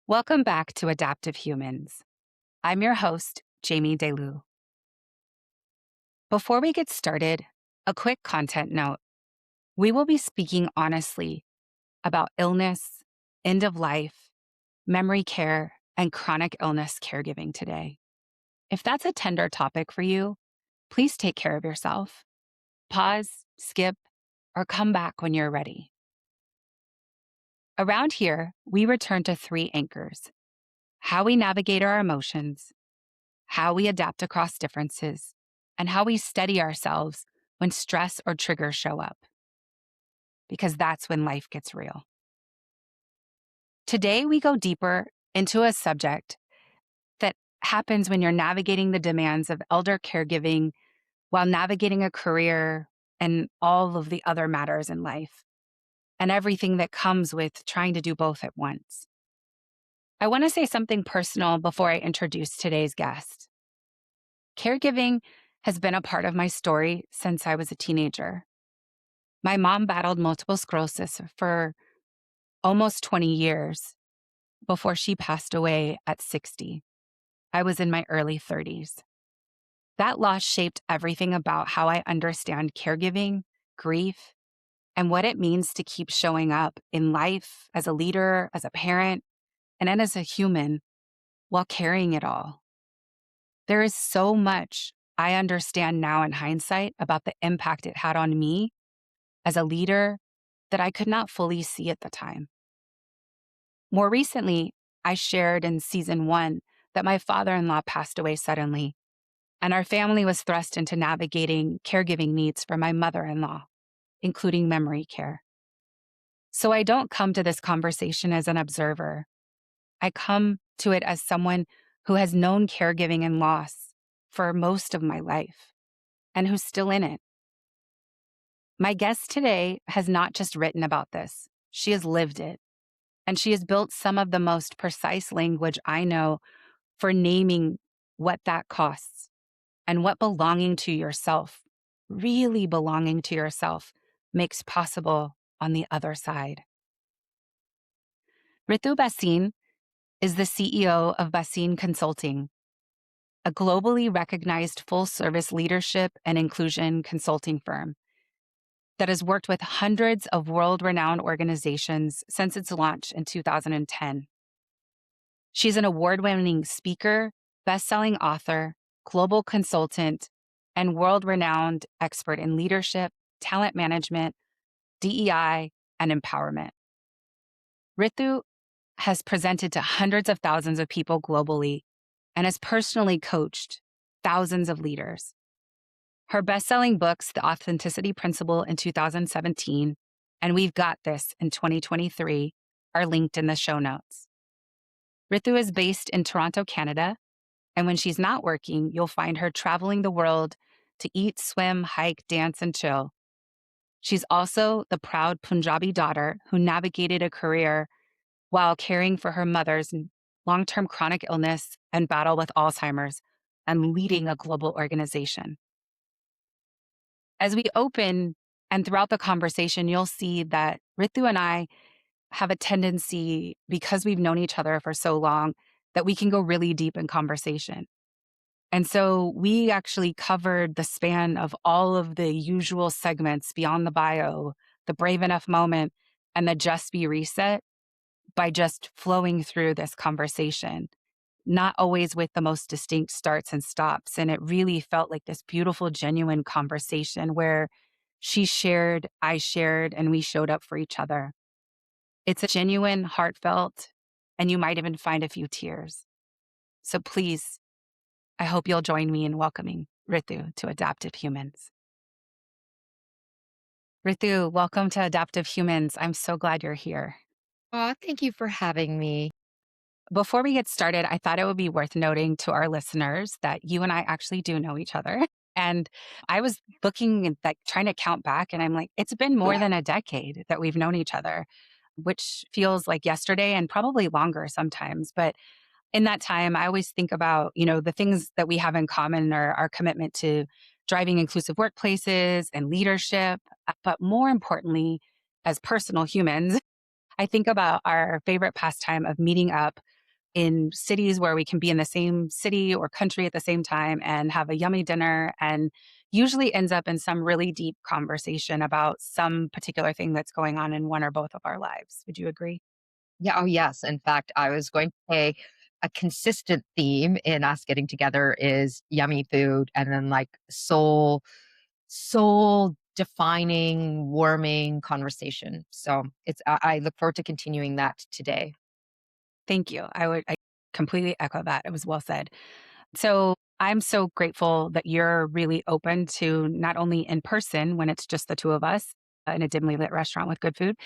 Welcome back to Adaptive Humans. I'm your host, Jami. Before we get started, a quick content note. We will be speaking honestly about illness, end of life, memory care, and chronic illness caregiving today. If that's a tender topic for you, please take care of yourself. Pause, skip, or come back when you're ready. Around here, we return to three anchors: how we navigate our emotions, how we adapt across differences, and how we steady ourselves when stress or triggers show up. Because that's when life gets real. Today, we go deeper into a subject that happens when you're navigating the demands of elder caregiving while navigating a career and all of the other matters in life, and everything that comes with trying to do both at once. I want to say something personal before I introduce today's guest. Caregiving has been a part of my story since I was a teenager. My mom battled multiple sclerosis for almost 20 years before she passed away at 60. I was in my early 30s. That loss shaped everything about how I understand caregiving, grief, and what it means to keep showing up in life as a leader, as a parent, and then as a human while carrying it all. There is so much I understand now in hindsight about the impact it had on me as a leader that I could not fully see at the time. More recently, I shared in season 1 that my father-in-law passed away suddenly, and our family was thrust into navigating caregiving needs for my mother-in-law, including memory care. So I don't come to this conversation as an observer. I come to it as someone who has known caregiving and loss for most of my life and who's still in it. My guest today has not just written about this, she has lived it. And she has built some of the most precise language I know for naming what that costs and what belonging to yourself, really belonging to yourself, makes possible on the other side. Ritu Bhasin is the CEO of Bhasin Consulting, a globally recognized full-service leadership and inclusion consulting firm that has worked with hundreds of world-renowned organizations since its launch in 2010. She's an award-winning speaker, best-selling author, global consultant, and world-renowned expert in leadership, talent management, DEI, and empowerment. Ritu has presented to hundreds of thousands of people globally and has personally coached thousands of leaders. Her best-selling books, The Authenticity Principle in 2017, and We've Got This in 2023, are linked in the show notes. Ritu is based in Toronto, Canada, and when she's not working, you'll find her traveling the world to eat, swim, hike, dance, and chill. She's also the proud Punjabi daughter who navigated a career while caring for her mother's long-term chronic illness and battle with Alzheimer's and leading a global organization. As we open and throughout the conversation, you'll see that Ritu and I have a tendency, because we've known each other for so long, that we can go really deep in conversation. And so we actually covered the span of all of the usual segments beyond the bio, the brave enough moment, and the just be reset by just flowing through this conversation, not always with the most distinct starts and stops. And it really felt like this beautiful, genuine conversation where she shared, I shared, and we showed up for each other. It's a genuine, heartfelt, and you might even find a few tears. So please, I hope you'll join me in welcoming Ritu to Adaptive Humans. Ritu, welcome to Adaptive Humans. I'm so glad you're here. Oh, thank you for having me. Before we get started, I thought it would be worth noting to our listeners that you and I actually do know each other. And I was looking and trying to count back, and I'm like, it's been more than a decade that we've known each other, which feels like yesterday and probably longer sometimes. But in that time, I always think about, the things that we have in common are our commitment to driving inclusive workplaces and leadership. But more importantly, as personal humans, I think about our favorite pastime of meeting up in cities where we can be in the same city or country at the same time and have a yummy dinner, and usually ends up in some really deep conversation about some particular thing that's going on in one or both of our lives. Would you agree? Yeah, oh, yes. In fact, I was going to say a consistent theme in us getting together is yummy food and then like soul defining, warming conversation. So I look forward to continuing that today. Thank you. I completely echo that. It was well said. So I'm so grateful that you're really open to not only in person when it's just the two of us in a dimly lit restaurant with good food,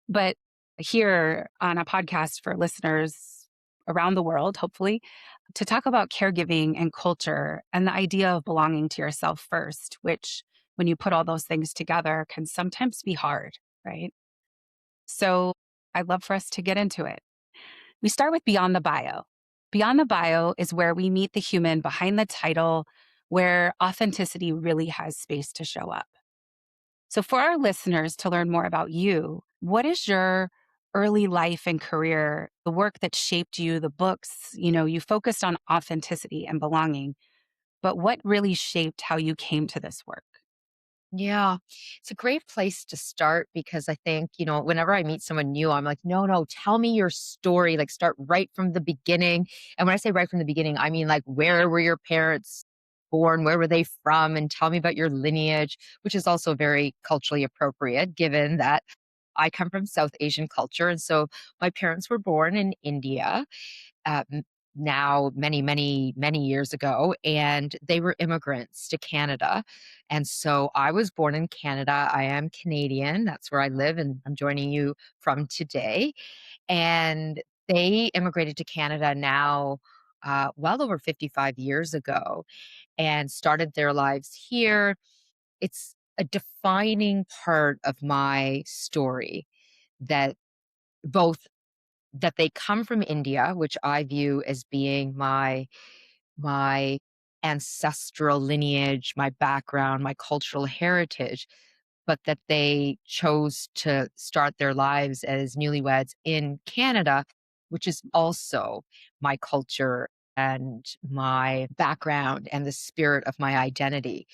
but here on a podcast for listeners around the world, hopefully, to talk about caregiving and culture and the idea of belonging to yourself first, which when you put all those things together can sometimes be hard, right? So I'd love for us to get into it. We start with Beyond the Bio. Beyond the Bio is where we meet the human behind the title, where authenticity really has space to show up. So, for our listeners to learn more about you, what is your early life and career, the work that shaped you, the books? You focused on authenticity and belonging, but what really shaped how you came to this work? Yeah, it's a great place to start because I think, whenever I meet someone new, I'm like, no, no, tell me your story. Like, start right from the beginning. And when I say right from the beginning, I mean, like, where were your parents born? Where were they from? And tell me about your lineage, which is also very culturally appropriate given that I come from South Asian culture. And so my parents were born in India uh, m- now many, many, many years ago, and they were immigrants to Canada. And so I was born in Canada. I am Canadian. That's where I live, and I'm joining you from today. And they immigrated to Canada now. Well over 55 years ago, and started their lives here. It's a defining part of my story that both that they come from India, which I view as being my ancestral lineage, my background, my cultural heritage, but that they chose to start their lives as newlyweds in Canada, which is also my culture and my background and the spirit of my identity.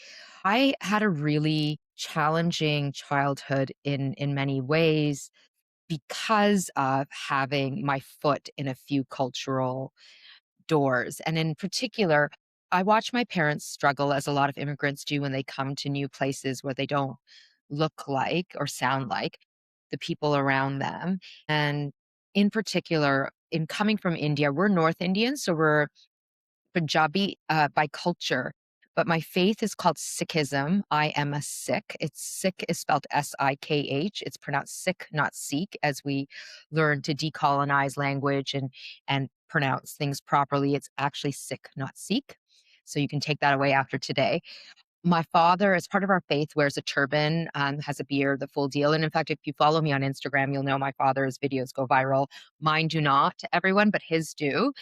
I had a really challenging childhood in many ways because of having my foot in a few cultural doors. And in particular, I watch my parents struggle, as a lot of immigrants do when they come to new places where they don't look like or sound like the people around them. And in particular, in coming from India, we're North Indian, so we're Punjabi by culture, but my faith is called Sikhism. I am a Sikh. It's Sikh is spelled Sikh. It's pronounced Sikh, not Sikh, as we learn to decolonize language and pronounce things properly. It's actually Sikh, not Sikh. So you can take that away after today. My father, as part of our faith, wears a turban, has a beard, the full deal. And in fact, if you follow me on Instagram, you'll know my father's videos go viral. Mine do not to everyone, but his do.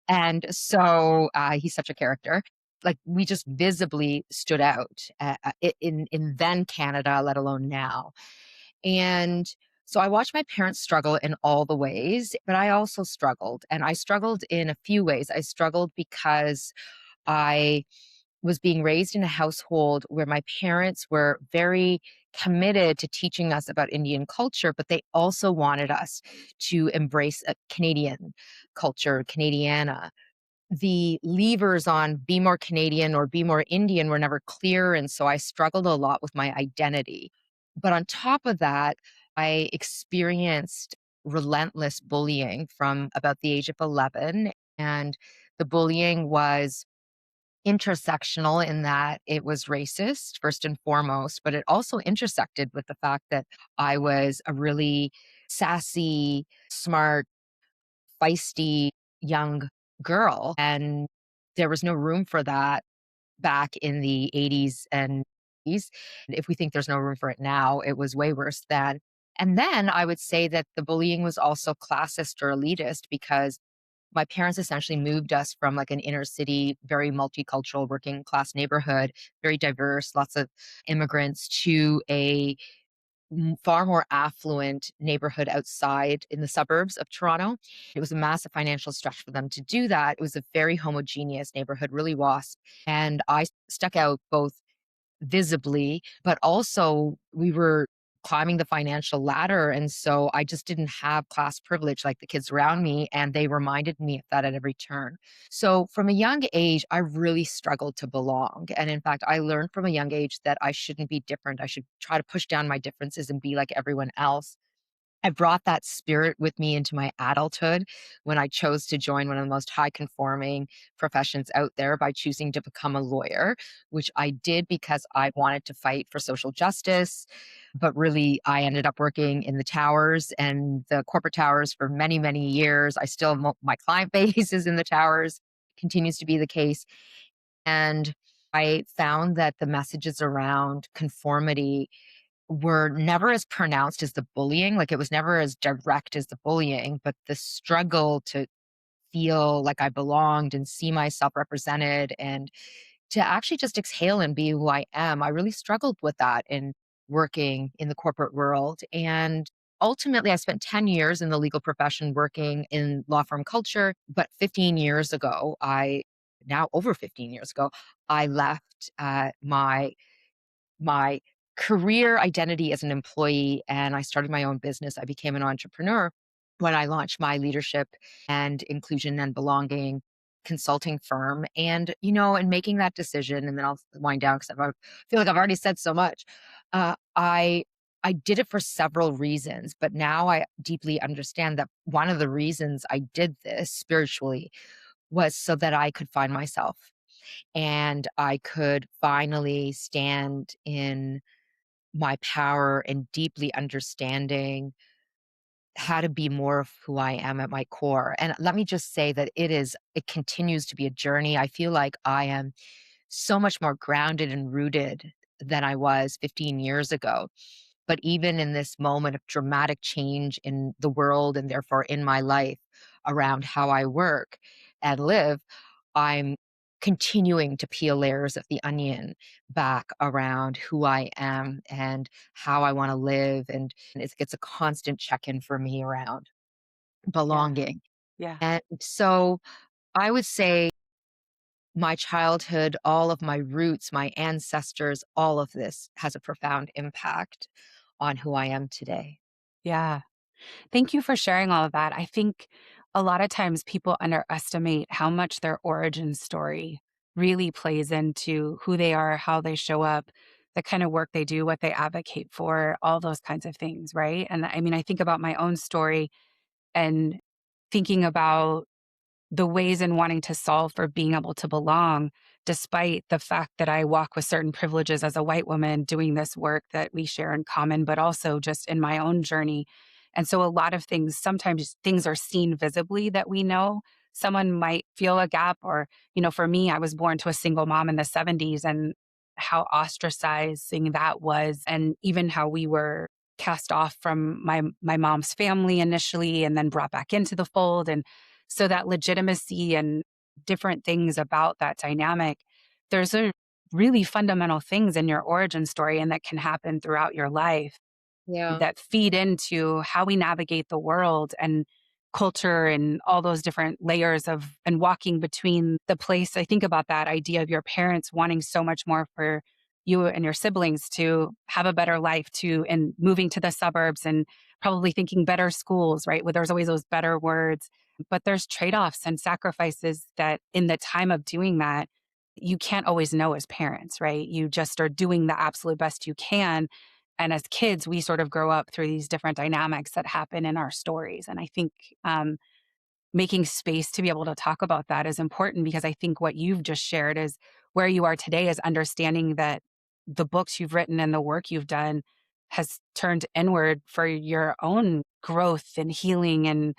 And so he's such a character. Like we just visibly stood out in then Canada, let alone now. And so I watched my parents struggle in all the ways, but I also struggled. And I struggled in a few ways. I struggled because I was being raised in a household where my parents were very committed to teaching us about Indian culture, but they also wanted us to embrace a Canadian culture, Canadiana. The levers on be more Canadian or be more Indian were never clear. And so I struggled a lot with my identity. But on top of that, I experienced relentless bullying from about the age of 11. And the bullying was intersectional in that it was racist, first and foremost, but it also intersected with the fact that I was a really sassy, smart, feisty young girl. And there was no room for that back in the 80s and 90s. If we think there's no room for it now, it was way worse then. And then I would say that the bullying was also classist or elitist because my parents essentially moved us from like an inner city, very multicultural working class neighborhood, very diverse, lots of immigrants, to a far more affluent neighborhood outside in the suburbs of Toronto. It was a massive financial stretch for them to do that. It was a very homogeneous neighborhood, really WASP. And I stuck out both visibly, but also we were climbing the financial ladder. And so I just didn't have class privilege like the kids around me. And they reminded me of that at every turn. So from a young age, I really struggled to belong. And in fact, I learned from a young age that I shouldn't be different. I should try to push down my differences and be like everyone else. I brought that spirit with me into my adulthood when I chose to join one of the most high conforming professions out there by choosing to become a lawyer, which I did because I wanted to fight for social justice. But really, I ended up working in the towers and the corporate towers for many, many years. I still, my client base is in the towers, continues to be the case. And I found that the messages around conformity were never as pronounced as the bullying, like, it was never as direct as the bullying, but the struggle to feel like I belonged and see myself represented and to actually just exhale and be who I am, I really struggled with that in working in the corporate world, and ultimately, I spent 10 years in the legal profession working in law firm culture, but 15 years ago, I now over 15 years ago, I left, my career identity as an employee and I started my own business. I became an entrepreneur when I launched my leadership and inclusion and belonging consulting firm. And, in making that decision, and then I'll wind down because I feel like I've already said so much. I did it for several reasons, but now I deeply understand that one of the reasons I did this spiritually was so that I could find myself and I could finally stand in my power and deeply understanding how to be more of who I am at my core. And let me just say that it continues to be a journey. I feel like I am so much more grounded and rooted than I was 15 years ago. But even in this moment of dramatic change in the world and therefore in my life around how I work and live, I'm continuing to peel layers of the onion back around who I am and how I want to live. And it's a constant check in for me around Yeah. belonging. Yeah. And so I would say my childhood, all of my roots, my ancestors, all of this has a profound impact on who I am today. Yeah. Thank you for sharing all of that. I think a lot of times people underestimate how much their origin story really plays into who they are, how they show up, the kind of work they do, what they advocate for, all those kinds of things, right? And I mean, I think about my own story and thinking about the ways in wanting to solve for being able to belong, despite the fact that I walk with certain privileges as a white woman doing this work that we share in common, but also just in my own journey. And so a lot of things, sometimes things are seen visibly that we know. Someone might feel a gap, or, for me, I was born to a single mom in the 70s and how ostracizing that was, and even how we were cast off from my mom's family initially and then brought back into the fold. And so that legitimacy and different things about that dynamic, there's a really fundamental things in your origin story and that can happen throughout your life Yeah. that feed into how we navigate the world and culture and all those different layers of and walking between the place. I think about that idea of your parents wanting so much more for you and your siblings to have a better life to and moving to the suburbs and probably thinking better schools, right? Where there's always those better words. But there's trade-offs and sacrifices that in the time of doing that, you can't always know as parents, right? You just are doing the absolute best you can, and as kids, we sort of grow up through these different dynamics that happen in our stories. And I think making space to be able to talk about that is important because I think what you've just shared is where you are today is understanding that the books you've written and the work you've done has turned inward for your own growth and healing and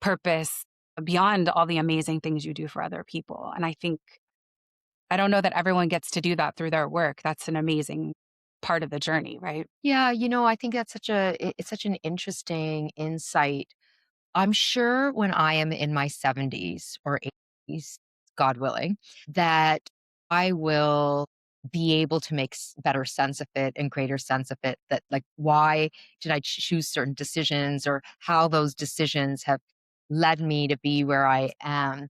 purpose beyond all the amazing things you do for other people. And I think, I don't know that everyone gets to do that through their work. That's an amazing part of the journey, right? Yeah, I think that's it's such an interesting insight. I'm sure when I am in my 70s or 80s, God willing, that I will be able to make better sense of it and greater sense of it, that like why did I choose certain decisions or how those decisions have led me to be where I am.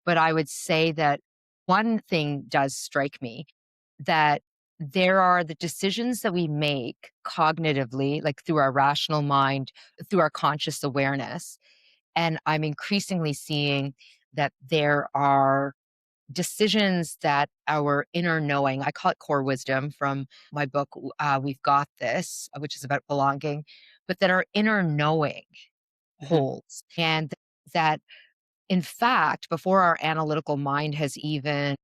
But I would say that one thing does strike me, that there are the decisions that we make cognitively, like through our rational mind, through our conscious awareness. And I'm increasingly seeing that there are decisions that our inner knowing, I call it core wisdom from my book, We've Got This, which is about belonging, but that our inner knowing Mhm. holds. And that, in fact, before our analytical mind has even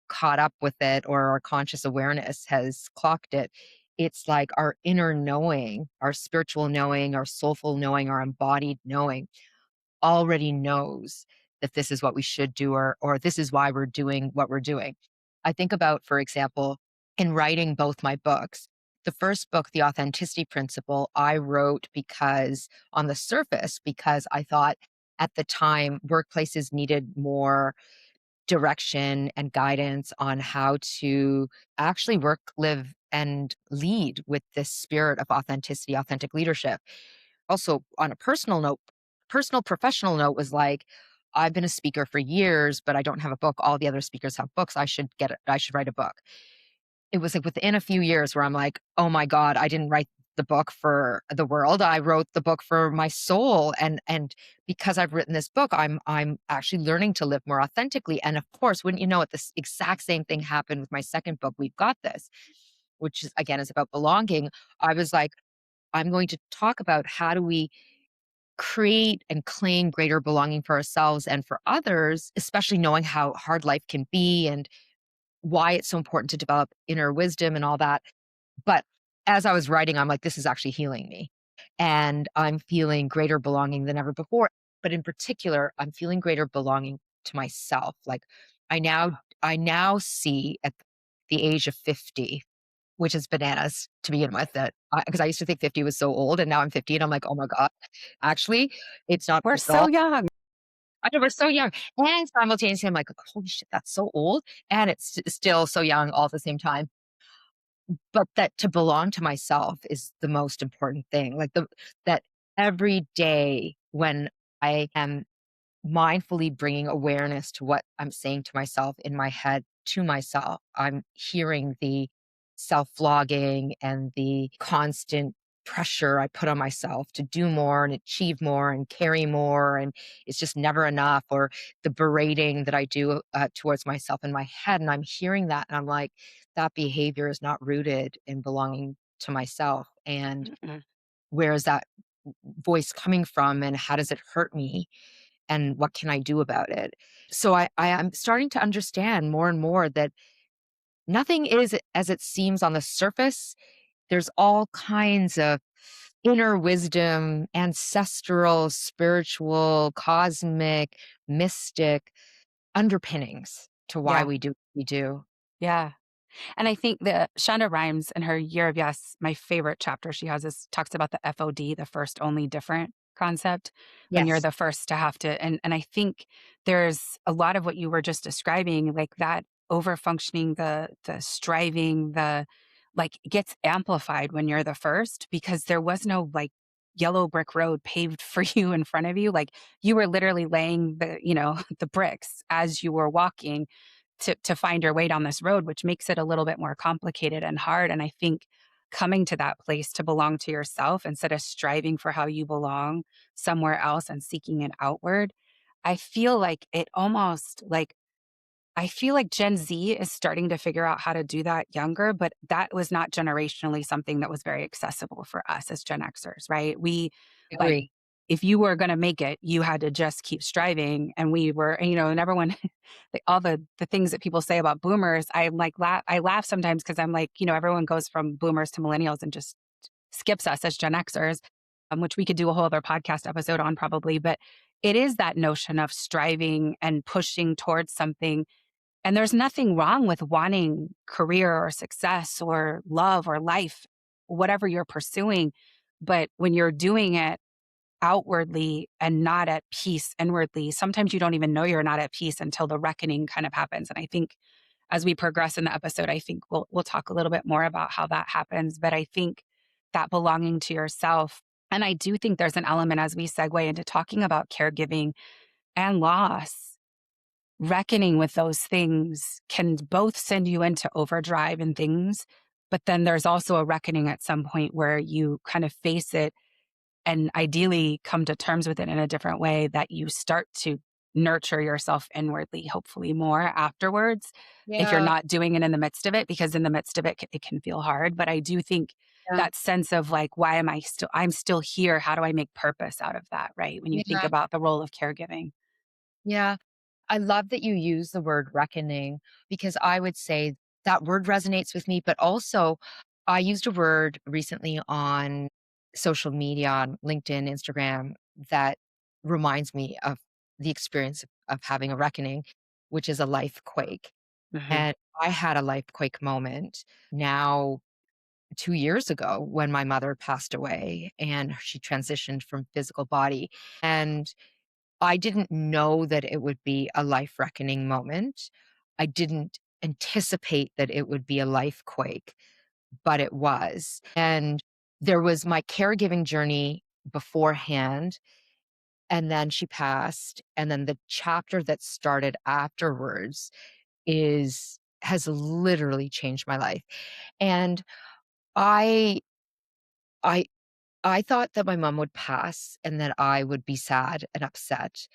caught up with it or our conscious awareness has clocked it, it's like our inner knowing, our spiritual knowing, our soulful knowing, our embodied knowing already knows that this is what we should do, or this is why we're doing what we're doing. I think about, for example, in writing both my books, the first book, The Authenticity Principle, I wrote because on the surface, because I thought at the time workplaces needed more direction and guidance on how to actually work, live, and lead with this spirit of authenticity, authentic leadership. Also, on a personal note, personal professional note was like, I've been a speaker for years, but I don't have a book. All the other speakers have books. I should get it. I should write a book. It was like within a few years where I'm like, oh my God, I didn't write the book for the world. I wrote the book for my soul. And because I've written this book, I'm actually learning to live more authentically. And of course, wouldn't you know it, this exact same thing happened with my second book, We've Got This, which is again is about belonging. I was like, I'm going to talk about how do we create and claim greater belonging for ourselves and for others, especially knowing how hard life can be and why it's so important to develop inner wisdom and all that. But as I was writing, I'm like, this is actually healing me. And I'm feeling greater belonging than ever before. But in particular, I'm feeling greater belonging to myself. Like I now I now see at the age of 50, which is bananas to begin with, that because I used to think 50 was so old and now I'm 50 and I'm like, oh my God, actually, it's not We're at all. so young. I know we're so young. And simultaneously, I'm like, holy shit, that's so old. And it's still so young all at the same time. But that to belong to myself is the most important thing. Like that every day when I am mindfully bringing awareness to what I'm saying to myself in my head to myself, I'm hearing the self-flogging and the constant pressure I put on myself to do more and achieve more and carry more, and it's just never enough, or the berating that I do towards myself in my head. And I'm hearing that, and I'm like, that behavior is not rooted in belonging to myself. And Mm-mm. where is that voice coming from, and how does it hurt me? And what can I do about it? So I am starting to understand more and more that nothing is as it seems on the surface. There's all kinds of inner wisdom, ancestral, spiritual, cosmic, mystic underpinnings to why Yeah. we do what we do. Yeah. And I think that Shonda Rhimes in her Year of Yes, my favorite chapter she has is talks about the FOD, the first only different concept, when you're Yes, the first to have to and I think there's a lot of what you were just describing, like that over functioning, the striving, the like gets amplified when you're the first because there was no like yellow brick road paved for you in front of you. Like you were literally laying the, the bricks as you were walking to find your way down this road, which makes it a little bit more complicated and hard. And I think coming to that place to belong to yourself instead of striving for how you belong somewhere else and seeking it outward, I feel like it almost like I feel like Gen Z is starting to figure out how to do that younger, but that was not generationally something that was very accessible for us as Gen Xers, right? We like, agree. if you were going to make it, you had to just keep striving. And we were, and everyone, like all the things that people say about boomers, I like, I laugh sometimes because I'm like, everyone goes from boomers to millennials and just skips us as Gen Xers, which we could do a whole other podcast episode on probably. But it is that notion of striving and pushing towards something, and there's nothing wrong with wanting career or success or love or life, whatever you're pursuing. But when you're doing it outwardly and not at peace inwardly, sometimes you don't even know you're not at peace until the reckoning kind of happens. And I think as we progress in the episode, I think we'll talk a little bit more about how that happens. But I think that belonging to yourself, and I do think there's an element as we segue into talking about caregiving and loss, reckoning with those things can both send you into overdrive and things. But then there's also a reckoning at some point where you kind of face it and ideally come to terms with it in a different way that you start to nurture yourself inwardly, hopefully more afterwards, if you're Yeah, not doing it in the midst of it, because in the midst of it, it can feel hard. But I do think yeah, that sense of like, why am I still, I'm still here. How do I make purpose out of that? Right. When you think yeah, about the role of caregiving. yeah. I love that you use the word reckoning because I would say that word resonates with me, but also I used a word recently on social media, on LinkedIn, Instagram, that reminds me of the experience of having a reckoning, which is a life quake. Hmm. And I had a life quake moment now 2 years ago when my mother passed away and she transitioned from physical body. And I didn't know that it would be a life reckoning moment. I didn't anticipate that it would be a life quake, but it was. And there was my caregiving journey beforehand, and then she passed. And then the chapter that started afterwards has literally changed my life. And I I I thought that my mom would pass and that I would be sad and upset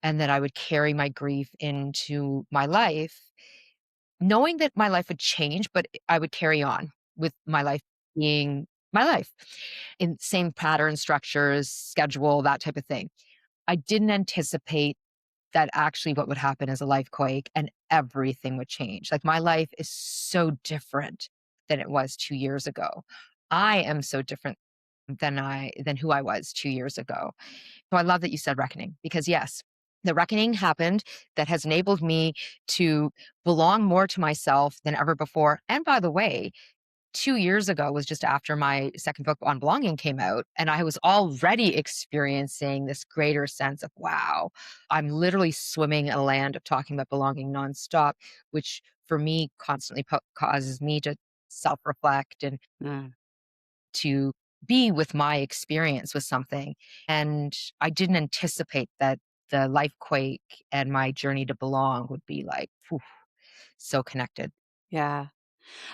and that I would carry my grief into my life, knowing that my life would change, but I would carry on with my life being my life in same pattern, structures, schedule, that type of thing. I didn't anticipate that actually what would happen is a life quake and everything would change. Like my life is so different than it was 2 years ago. I am so different than who I was 2 years ago. So I love that you said reckoning because yes, the reckoning happened that has enabled me to belong more to myself than ever before. And by the way, 2 years ago was just after my second book on belonging came out. And I was already experiencing this greater sense of, wow, I'm literally swimming in a land of talking about belonging nonstop, which for me constantly causes me to self reflect and Mm, to be with my experience with something. And I didn't anticipate that the life quake and my journey to belong would be like phew, so connected. yeah.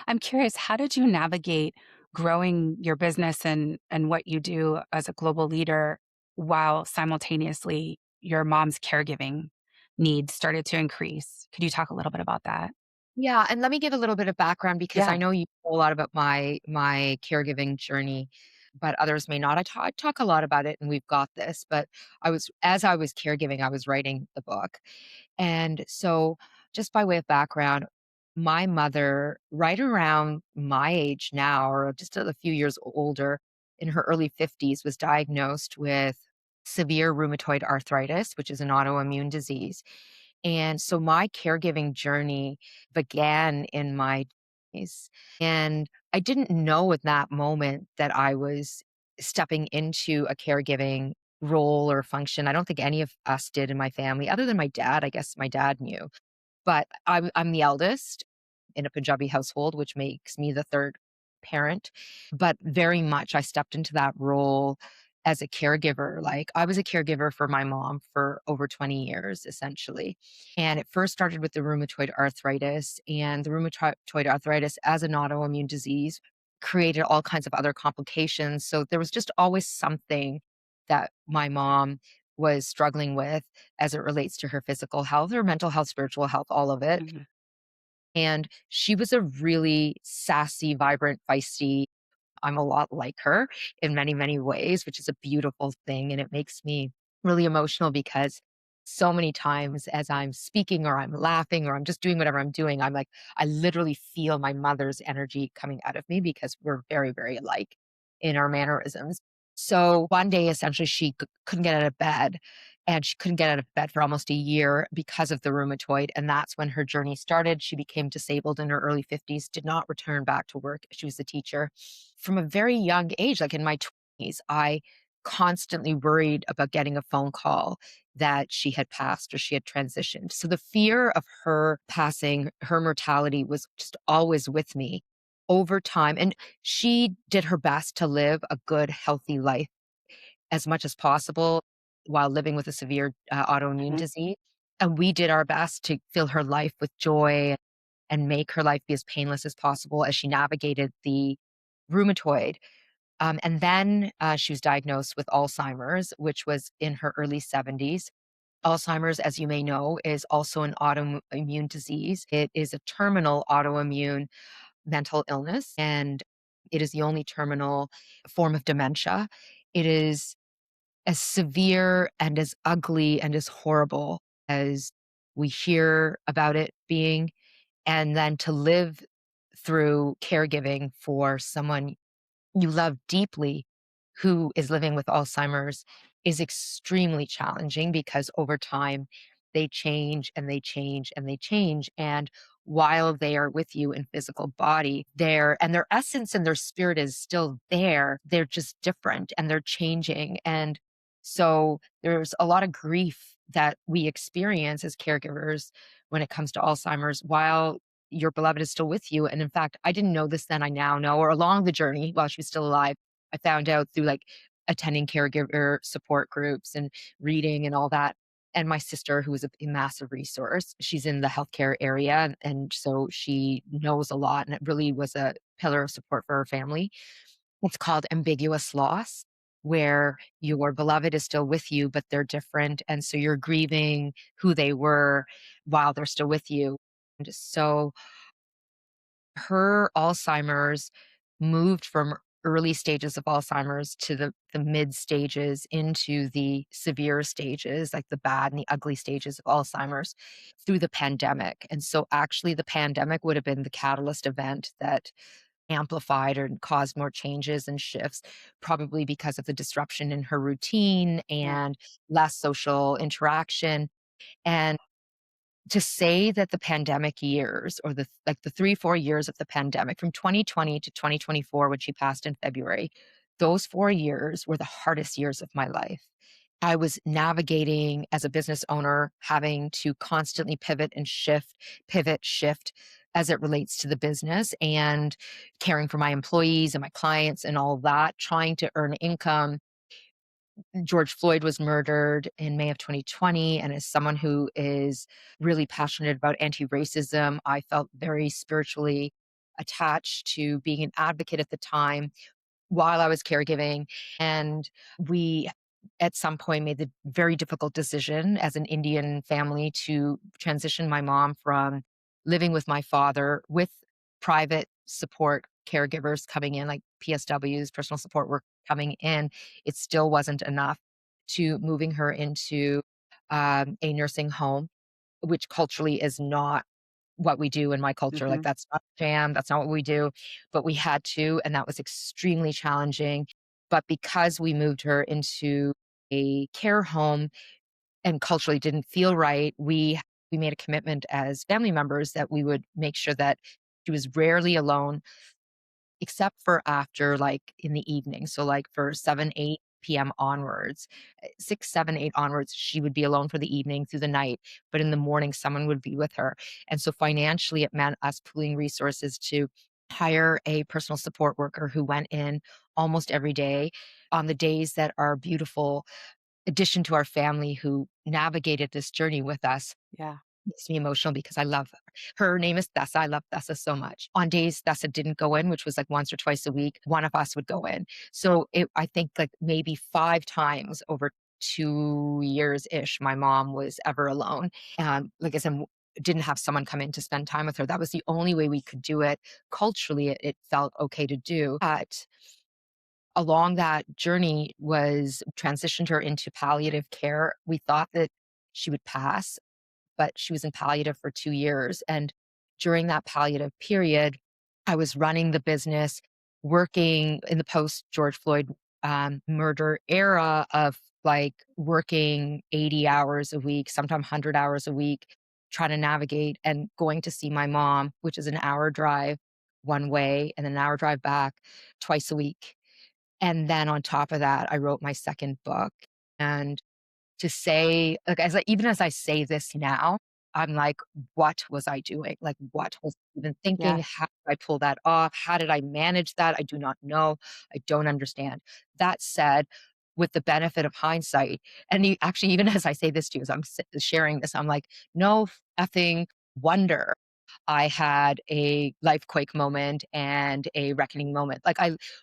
I'm curious, how did you navigate growing your business and what you do as a global leader while simultaneously your mom's caregiving needs started to increase? Could you talk a little bit about that? Yeah, and let me give a little bit of background because I Yeah. know you know a lot about my caregiving journey, but others may not. I talk a lot about it, and we've got this. But as I was caregiving, I was writing the book, and so just by way of background, my mother, right around my age now, or just a few years older, in her early 50s, was diagnosed with severe rheumatoid arthritis, which is an autoimmune disease. And so my caregiving journey began in my 20s. And I didn't know at that moment that I was stepping into a caregiving role or function. I don't think any of us did in my family, other than my dad. I guess my dad knew. But I'm the eldest in a Punjabi household, which makes me the 3rd parent, but very much I stepped into that role as a caregiver. Like, I was a caregiver for my mom for over 20 years, essentially, and it first started with the rheumatoid arthritis, and the rheumatoid arthritis as an autoimmune disease created all kinds of other complications, so there was just always something that my mom was struggling with as it relates to her physical health, her mental health, spiritual health, all of it. Mhm. And she was a really sassy, vibrant, feisty. I'm a lot like her in many, many ways, which is a beautiful thing. And it makes me really emotional because so many times as I'm speaking or I'm laughing or I'm just doing whatever I'm doing, I'm like, I literally feel my mother's energy coming out of me because we're very, very alike in our mannerisms. So one day, essentially, she couldn't get out of bed and she couldn't get out of bed for almost a year because of the rheumatoid. And that's when her journey started. She became disabled in her early 50s, did not return back to work. She was a teacher from a very young age, like in my 20s. I constantly worried about getting a phone call that she had passed or she had transitioned. So the fear of her passing, her mortality was just always with me over time. And she did her best to live a good, healthy life as much as possible while living with a severe autoimmune Mhm. disease. And we did our best to fill her life with joy and make her life be as painless as possible as she navigated the rheumatoid. And then she was diagnosed with Alzheimer's, which was in her early 70s. Alzheimer's, as you may know, is also an autoimmune disease. It is a terminal autoimmune mental illness, and it is the only terminal form of dementia. It is as severe and as ugly and as horrible as we hear about it being, and then to live through caregiving for someone you love deeply who is living with Alzheimer's is extremely challenging because over time they change and they change and they change. And while they are with you in physical body, their essence and their spirit is still there. They're just different and they're changing. And so there's a lot of grief that we experience as caregivers when it comes to Alzheimer's while your beloved is still with you. And in fact, I didn't know this then, I now know, or along the journey while she was still alive, I found out through like attending caregiver support groups and reading and all that. And my sister, who is a massive resource, she's in the healthcare area. And so she knows a lot. And it really was a pillar of support for her family. It's called ambiguous loss, where your beloved is still with you, but they're different. And so you're grieving who they were while they're still with you. And so her Alzheimer's moved from early stages of Alzheimer's to the mid stages into the severe stages, like the bad and the ugly stages of Alzheimer's through the pandemic. And so actually the pandemic would have been the catalyst event that amplified or caused more changes and shifts, probably because of the disruption in her routine Yeah. and less social interaction. And to say that the pandemic years or the 3, 4 years of the pandemic from 2020 to 2024 when she passed in February, those 4 years were the hardest years of my life. I was navigating as a business owner, having to constantly pivot, shift as it relates to the business and caring for my employees and my clients and all that, trying to earn income. George Floyd was murdered in May of 2020. And as someone who is really passionate about anti racism, I felt very spiritually attached to being an advocate at the time while I was caregiving. And we, at some point, made the very difficult decision as an Indian family to transition my mom from living with my father with private support caregivers coming in, like PSWs, personal support work coming in. It still wasn't enough to moving her into a nursing home, which culturally is not what we do in my culture. Like Mhm. that's not jam, that's not what we do, but we had to, and that was extremely challenging. But because we moved her into a care home and culturally didn't feel right, we made a commitment as family members that we would make sure that she was rarely alone except for after, like, in the evening. So, like, for 7, 8 PM onwards, 6, 7, 8 onwards, she would be alone for the evening through the night, but in the morning, someone would be with her. And so financially, it meant us pooling resources to hire a personal support worker who went in almost every day on the days that our beautiful addition to our family who navigated this journey with us. Yeah. Makes me emotional because I love her. Her name is Thessa. I love Thessa so much. On days Thessa didn't go in, which was like once or twice a week, one of us would go in. So I think like maybe 5 times over 2 years ish, my mom was ever alone. Like I said, didn't have someone come in to spend time with her. That was the only way we could do it. Culturally, it felt okay to do. But along that journey was transitioned her into palliative care. We thought that she would pass, but she was in palliative for 2 years, and during that palliative period, I was running the business, working in the post George Floyd, murder era of, like, working 80 hours a week, sometimes 100 hours a week, trying to navigate and going to see my mom, which is an hour drive one way and an hour drive back twice a week. And then on top of that, I wrote my second book. And to say, like, even as I say this now, I'm like, "What was I doing? Like, what was I even thinking? Yeah. How did I pull that off? How did I manage that? I do not know. I don't understand." That said, with the benefit of hindsight, and actually, even as I say this to you, as I'm sharing this, I'm like, "No effing wonder I had a life quake moment and a reckoning moment." Like,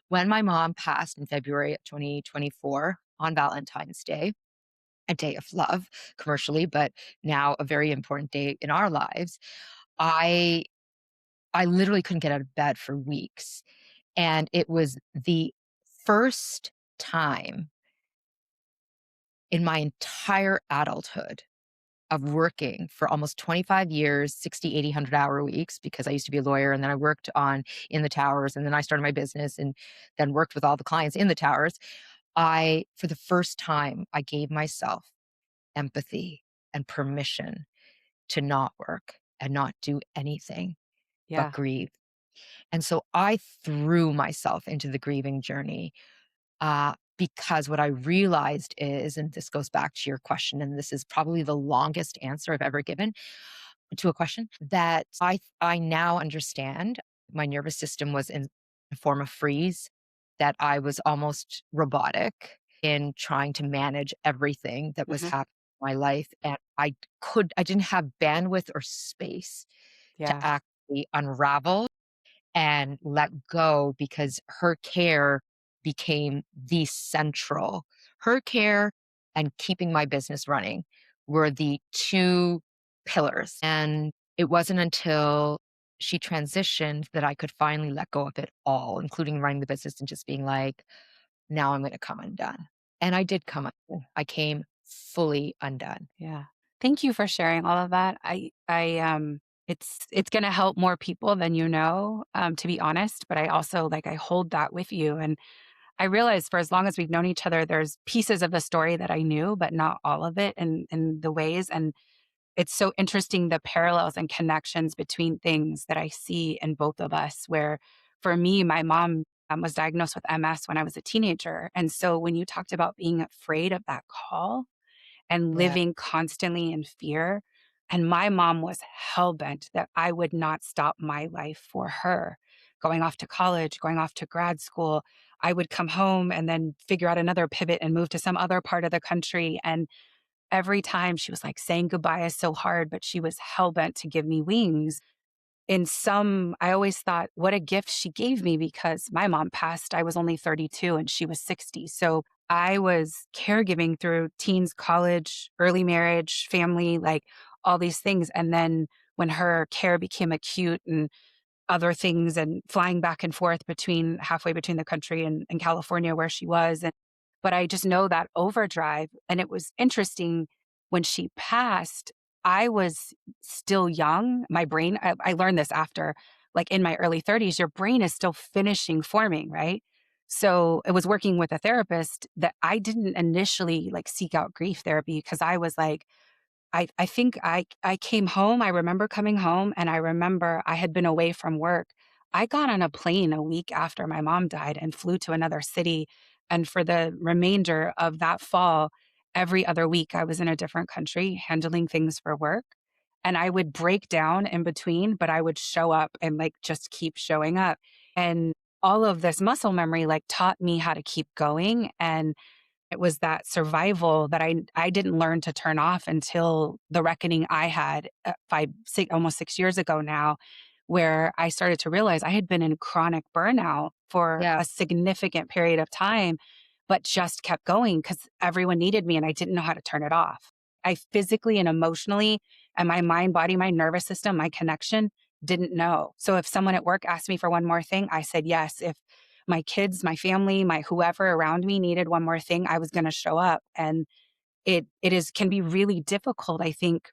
when my mom passed in February of 2024 on Valentine's Day, a day of love commercially, but now a very important day in our lives. I I literally couldn't get out of bed for weeks. And it was the first time in my entire adulthood of working for almost 25 years, 60, 80, 100-hour weeks, because I used to be a lawyer and then I worked on in the towers and then I started my business and then worked with all the clients in the towers. For the first time, I gave myself empathy and permission to not work and not do anything but Yeah. grieve. And so I threw myself into the grieving journey because what I realized is, and this goes back to your question, and this is probably the longest answer I've ever given to a question, that I now understand my nervous system was in a form of freeze, that I was almost robotic in trying to manage everything that was Mhm. happening in my life. And I didn't have bandwidth or space to Yeah. actually unravel and let go because her care became the central. Her care and keeping my business running were the two pillars. And it wasn't until she transitioned that I could finally let go of it all, including running the business and just being like, now I'm going to come undone. And I did come undone. I came fully undone. Yeah. Thank you for sharing all of that. It's gonna help more people than you know, to be honest, but I also, like, I hold that with you, and I realize for as long as we've known each other, there's pieces of the story that I knew, but not all of it in the ways, and it's so interesting the parallels and connections between things that I see in both of us, where for me, my mom, was diagnosed with MS when I was a teenager, and so when you talked about being afraid of that call and Yeah. living constantly in fear. And my mom was hell-bent that I would not stop my life for her. Going off to college, going off to grad school, I would come home and then figure out another pivot and move to some other part of the country. And every time she was like, saying goodbye is so hard, but she was hell-bent to give me wings. I always thought, what a gift she gave me because my mom passed. I was only 32 and she was 60. So I was caregiving through teens, college, early marriage, family, like all these things. And then when her care became acute and other things and flying back and forth between halfway between the country and California where she was. But I just know that overdrive. And it was interesting when she passed, I was still young. My brain, I learned this after, like in my early 30s, your brain is still finishing forming, right? So it was working with a therapist that I didn't initially like seek out grief therapy because I was like, I think I came home, I remember coming home, and I remember I had been away from work. I got on a plane a week after my mom died and flew to another city, and for the remainder of that fall, every other week, I was in a different country handling things for work, and I would break down in between, but I would show up and, like, just keep showing up, and all of this muscle memory, like, taught me how to keep going, and it was that survival that I didn't learn to turn off until the reckoning I had, 5, 6 almost 6 years ago now, where I started to realize I had been in chronic burnout for Yeah. a significant period of time, but just kept going because everyone needed me and I didn't know how to turn it off. I physically and emotionally and my mind, body, my nervous system, my connection didn't know. So if someone at work asked me for one more thing, I said yes. If my kids, my family, my whoever around me needed one more thing, I was going to show up. And it is can be really difficult, I think,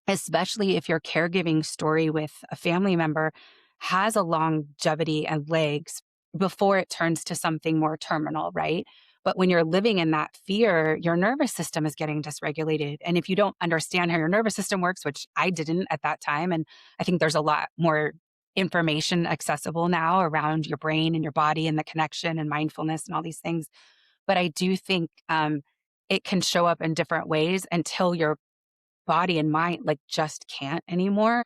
especially if your caregiving story with a family member has a longevity and legs before it turns to something more terminal, right? But when you're living in that fear, your nervous system is getting dysregulated. And if you don't understand how your nervous system works, which I didn't at that time, and I think there's a lot more information accessible now around your brain and your body and the connection and mindfulness and all these things. But I do think it can show up in different ways until your body and mind like just can't anymore.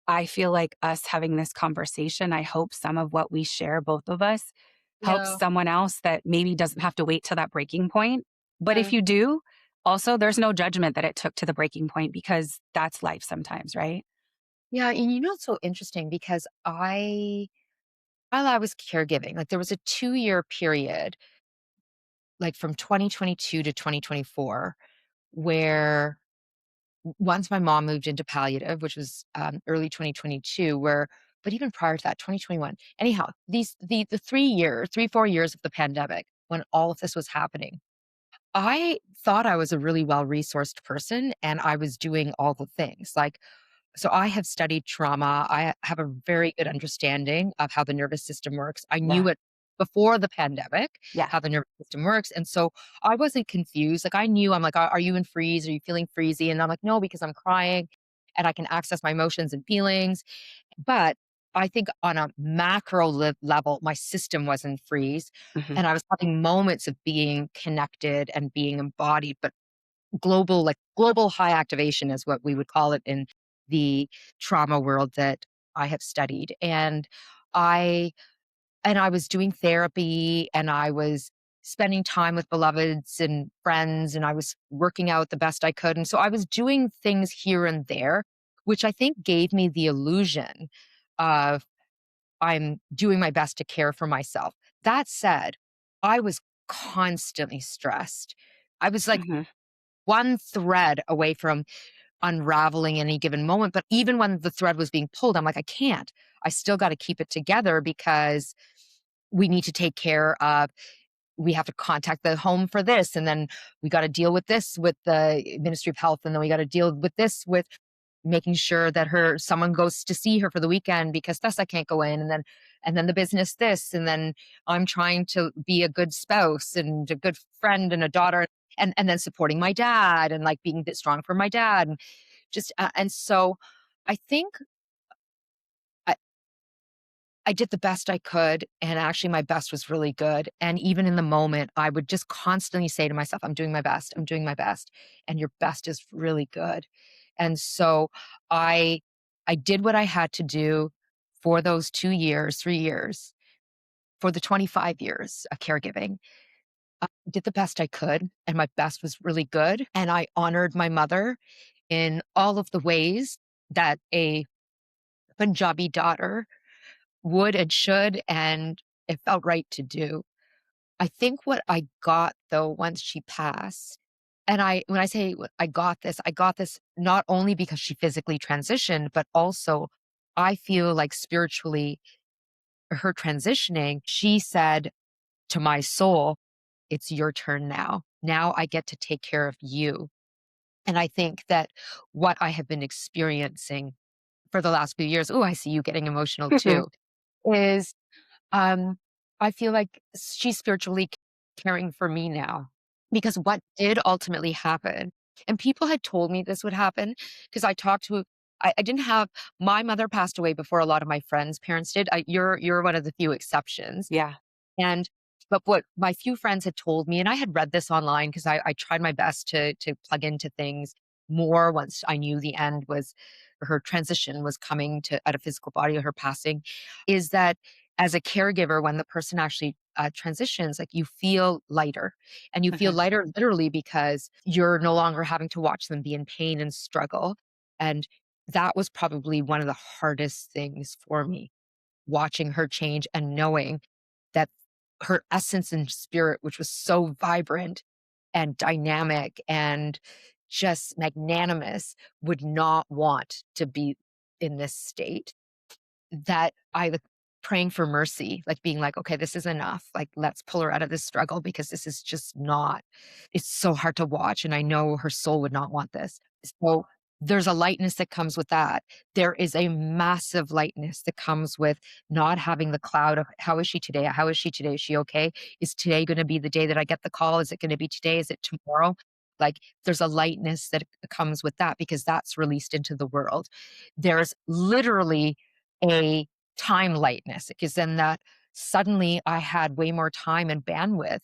I feel like us having this conversation, I hope some of what we share, both of us, helps Yeah, someone else that maybe doesn't have to wait till that breaking point. But if yeah. you do, also, there's no judgment that it took to the breaking point because that's life sometimes, right? Yeah, and it's so interesting because while I was caregiving, like, there was a 2-year period, like, from 2022 to 2024, where once my mom moved into palliative, which was, early 2022, where but even prior to that, 2021. Anyhow, the 3 years, 3, 4 years of the pandemic when all of this was happening, I thought I was a really well-resourced person, and I was doing all the things, like, so I have studied trauma. I have a very good understanding of how the nervous system works. I Yeah. knew it before the pandemic, Yeah. how the nervous system works. And so I wasn't confused. Like, I knew, I'm like, Are you in freeze? Are you feeling freezy?" And I'm like, "No, because I'm crying and I can access my emotions and feelings." But I think on a macro level, my system was in freeze, Hmm. and I was having moments of being connected and being embodied, but global high activation is what we would call it in the trauma world that I have studied. I I was doing therapy, and I was spending time with beloveds and friends, and I was working out the best I could. And so I was doing things here and there, which I think gave me the illusion of I'm doing my best to care for myself. That said, I was constantly stressed. I was like Hmm. one thread away from unraveling any given moment. But even when the thread was being pulled, I'm like, I can't. I still got to keep it together because we need to take care of, we have to contact the home for this. And then we got to deal with this with the Ministry of Health. And then we got to deal with this with making sure that someone goes to see her for the weekend because thus I can't go in. And then the business this. And then I'm trying to be a good spouse and a good friend and a daughter. And then supporting my dad and like being a bit strong for my dad and just and so I think I, I did the best I could, and actually my best was really good. And even in the moment, I would just constantly say to myself, "I'm doing my best. I'm doing my best," and your best is really good. And so I I did what I had to do for those 2 years, 3 years, for the 25 years of caregiving. I did the best I could, and my best was really good. And I honored my mother in all of the ways that a Punjabi daughter would and should, and it felt right to do. I think what I got though once she passed, and when I say I got this not only because she physically transitioned, but also I feel like spiritually her transitioning, she said to my soul, "It's your turn now. Now I get to take care of you." And I think that what I have been experiencing for the last few years, oh, I see you getting emotional too, is um, I feel like she's spiritually caring for me now. Because what did ultimately happen, and people had told me this would happen, because I didn't have my mother passed away before a lot of my friends' parents did. You're one of the few exceptions. Yeah. And but what my few friends had told me, and I had read this online because I tried my best to plug into things more once I knew the end was her transition was coming to at a physical body or her passing, is that as a caregiver, when the person actually transitions, like you feel lighter, and you feel Hmm. lighter literally because you're no longer having to watch them be in pain and struggle. And that was probably one of the hardest things for me, watching her change and knowing that her essence and spirit, which was so vibrant and dynamic and just magnanimous, would not want to be in this state. That I like praying for mercy, like being like, okay, this is enough. Like, let's pull her out of this struggle because this is just not, it's so hard to watch. And I know her soul would not want this. So there's a lightness that comes with that. There is a massive lightness that comes with not having the cloud of how is she today? How is she today? Is she okay? Is today going to be the day that I get the call? Is it going to be today? Is it tomorrow? Like, there's a lightness that comes with that because that's released into the world. There's literally a time lightness, because then that suddenly I had way more time and bandwidth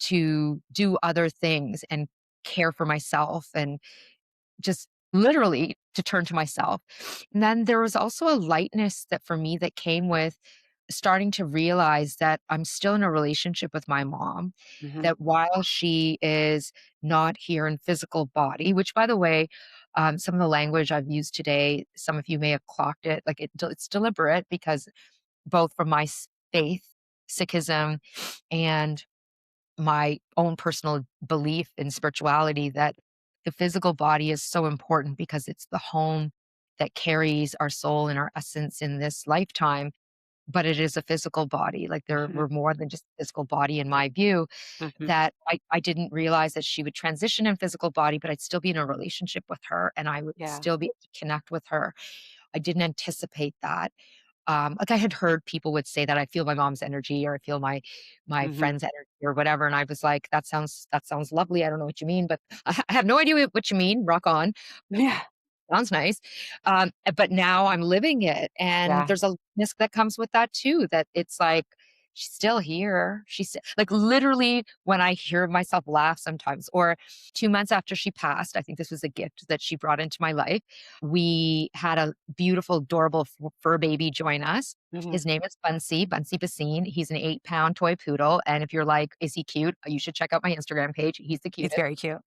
to do other things and care for myself and just literally to turn to myself. And then there was also a lightness that for me that came with starting to realize that I'm still in a relationship with my mom, Mhm. that while she is not here in physical body, which by the way, some of the language I've used today, some of you may have clocked it, like it's deliberate because both from my faith, Sikhism, and my own personal belief in spirituality that the physical body is so important because it's the home that carries our soul and our essence in this lifetime, but it is a physical body. Like there Mhm. were more than just a physical body in my view, Mhm. that I didn't realize that she would transition in physical body, but I'd still be in a relationship with her and I would Yeah. still be able to connect with her. I didn't anticipate that. Like I had heard people would say that I feel my mom's energy or I feel my Mhm. friend's energy or whatever, and I was like, that sounds lovely. I don't know what you mean, but I have no idea what you mean. Rock on. Yeah. Sounds nice. But now I'm living it, and Yeah. there's a risk that comes with that too, that it's like, she's still here. She's like, literally, when I hear myself laugh sometimes, or 2 months after she passed, I think this was a gift that she brought into my life. We had a beautiful, adorable fur baby join us. Mhm. His name is Bunsey Bhasin. He's an 8-pound toy poodle, and if you're like, "Is he cute?" You should check out my Instagram page. He's the He's cutest. very cute.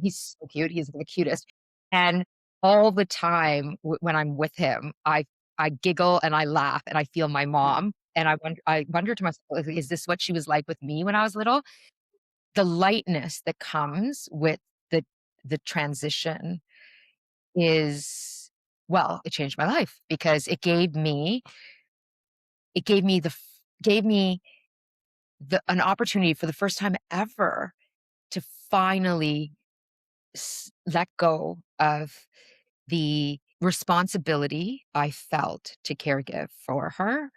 He's so cute, he's the cutest, and all the time when I'm with him, I giggle and I laugh and I feel my Mhm. mom, and I wonder to myself, "Is this what she was like with me when I was little?" The lightness that comes with the the transition is, well, it changed my life because it gave me an opportunity for the first time ever to finally let go of the responsibility I felt to caregive for her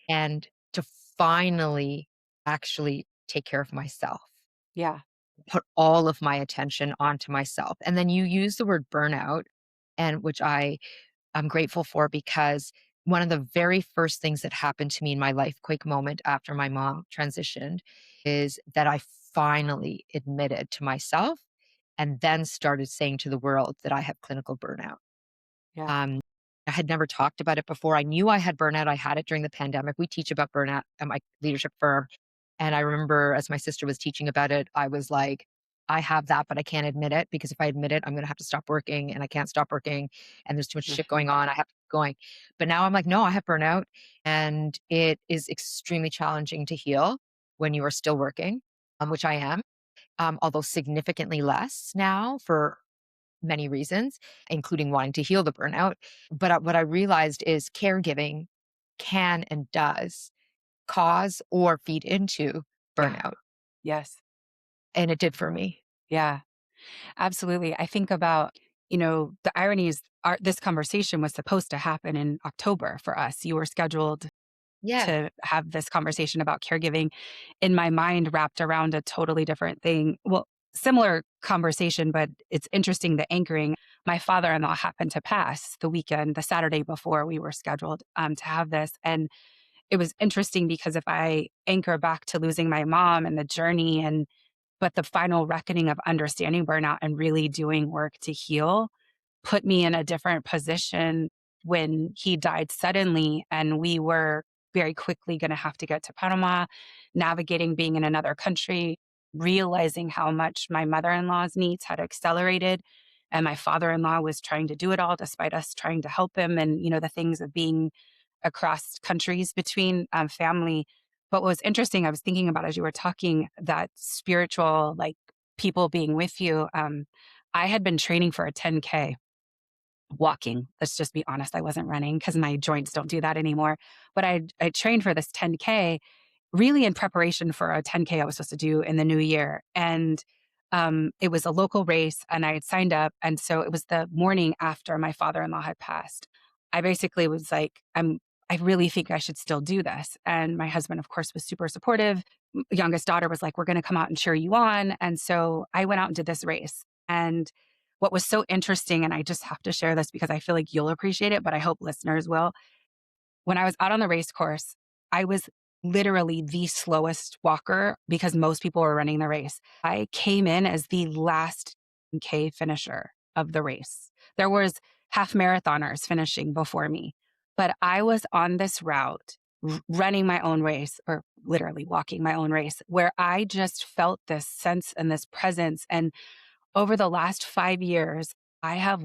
and to finally actually take care of myself, Yeah. put all of my attention onto myself. And then you use the word burnout, and which I'm grateful for because one of the very first things that happened to me in my life quake moment after my mom transitioned is that I finally admitted to myself and then started saying to the world that I have clinical burnout. Yeah. Um, I had never talked about it before. I knew I had burnout. I had it during the pandemic. We teach about burnout at my leadership firm. And I remember as my sister was teaching about it, I was like, I have that, but I can't admit it because if I admit it, I'm going to have to stop working and I can't stop working. And there's too much shit Mhm. going on. I have to keep going. But now I'm like, no, I have burnout. And it is extremely challenging to heal when you are still working, which I am, although significantly less now for many reasons, including wanting to heal the burnout. But what I realized is caregiving can and does cause or feed into Yeah. burnout. Yes. And it did for me. Yeah. Absolutely. I think about, the irony is this conversation was supposed to happen in October for us. You were scheduled Yeah. to have this conversation about caregiving. In my mind, wrapped around a totally different thing. Well, similar conversation, but it's interesting the anchoring. My father in law happened to pass the weekend, the Saturday before we were scheduled to have this. And it was interesting because if I anchor back to losing my mom and the journey but the final reckoning of understanding burnout and really doing work to heal put me in a different position when he died suddenly and we were very quickly going to have to get to Panama, navigating being in another country, realizing how much my mother-in-law's needs had accelerated and my father-in-law was trying to do it all despite us trying to help him and the things of being across countries between family. But what was interesting, I was thinking about as you were talking, that spiritual, like people being with you. I had been training for a 10K walking. Let's just be honest. I wasn't running because my joints don't do that anymore. But I trained for this 10K really in preparation for a 10K I was supposed to do in the new year. And it was a local race and I had signed up. And so it was the morning after my father in law had passed. I basically was like, I really think I should still do this. And my husband, of course, was super supportive. Youngest daughter was like, we're going to come out and cheer you on. And so I went out and did this race. And what was so interesting, and I just have to share this because I feel like you'll appreciate it, but I hope listeners will. when I was out on the race course, I was literally the slowest walker because most people were running the race. I came in as the last K finisher of the race. There was half marathoners finishing before me, but I was on this route running my own race or literally walking my own race where I just felt this sense and this presence. And over the last 5 years, I have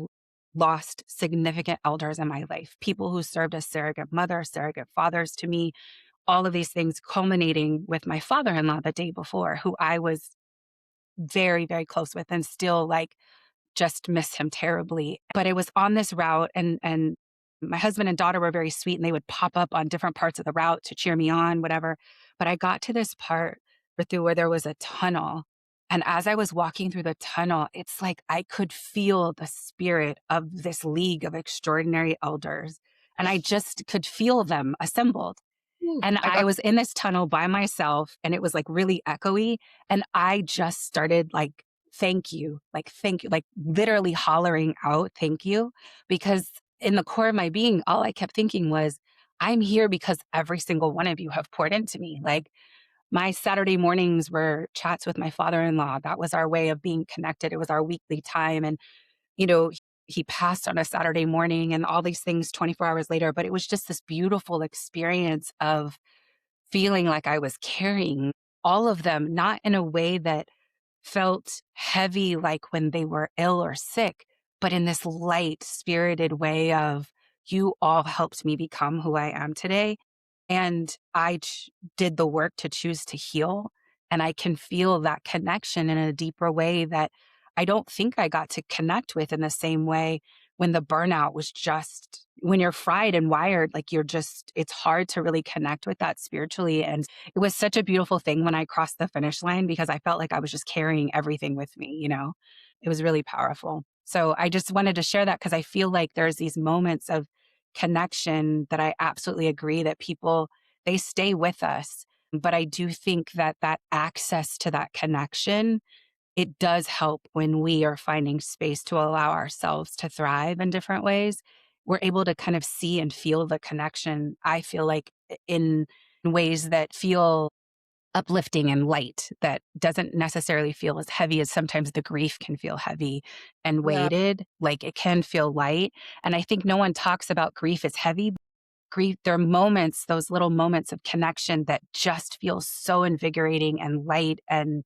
lost significant elders in my life, people who served as surrogate mothers, surrogate fathers to me, all of these things culminating with my father in law the day before, who I was very, very close with and still like just miss him terribly. But it was on this route and my husband and daughter were very sweet and they would pop up on different parts of the route to cheer me on, whatever. But I got to this part, Ritu, where there was a tunnel. And as I was walking through the tunnel, it's like I could feel the spirit of this league of extraordinary elders. And I just could feel them assembled. Ooh, And I I got was in this tunnel by myself and it was like really echoey. And I just started thank you, like literally hollering out, thank you. Because in the core of my being, all I kept thinking was, I'm here because every single one of you have poured into me. Like my Saturday mornings were chats with my father in law. That was our way of being connected. It was our weekly time. And, you know, he passed on a Saturday morning and all these things 24 hours later. But it was just this beautiful experience of feeling like I was carrying all of them, not in a way that felt heavy like when they were ill or sick, but in this light, spirited way of, you all helped me become who I am today. And did the work to choose to heal. And I can feel that connection in a deeper way that I don't think I got to connect with in the same way when the burnout was just, when you're fried and wired, like you're just, it's hard to really connect with that spiritually. And it was such a beautiful thing when I crossed the finish line because I felt like I was just carrying everything with me, you know? It was really powerful. So I just wanted to share that because I feel like there's these moments of connection that I absolutely agree that people, they stay with us. But I do think that that access to that connection, it does help when we are finding space to allow ourselves to thrive in different ways. We're able to kind of see and feel the connection, I feel like, in ways that feel uplifting and light, that doesn't necessarily feel as heavy as sometimes the grief can feel heavy and yeah, weighted. Like it can feel light. And I think no one talks about grief as heavy. Grief, there are moments, those little moments of connection that just feel so invigorating and light and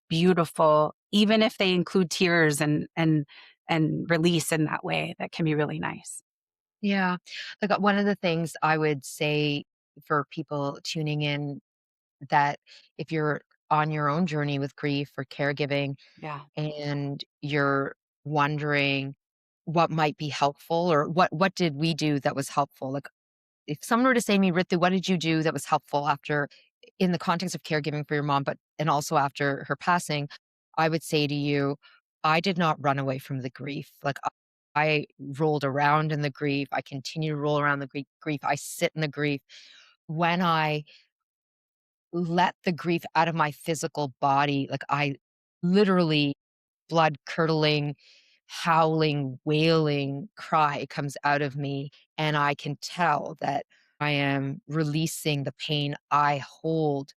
beautiful, even if they include tears and release in that way, that can be really nice. yeah. Like, one of the things I would say for people tuning in, that if you're on your own journey with grief or caregiving Yeah. and you're wondering what might be helpful, or what did we do that was helpful? Like, if someone were to say to me, Ritu, what did you do that was helpful after, in the context of caregiving for your mom, but and also after her passing, I would say to you, I did not run away from the grief. Like, I rolled around in the grief. I continue to roll around the grief. I sit in the grief. When I let the grief out of my physical body, like, I literally, blood curdling, howling, wailing cry comes out of me, and I can tell that I am releasing the pain I hold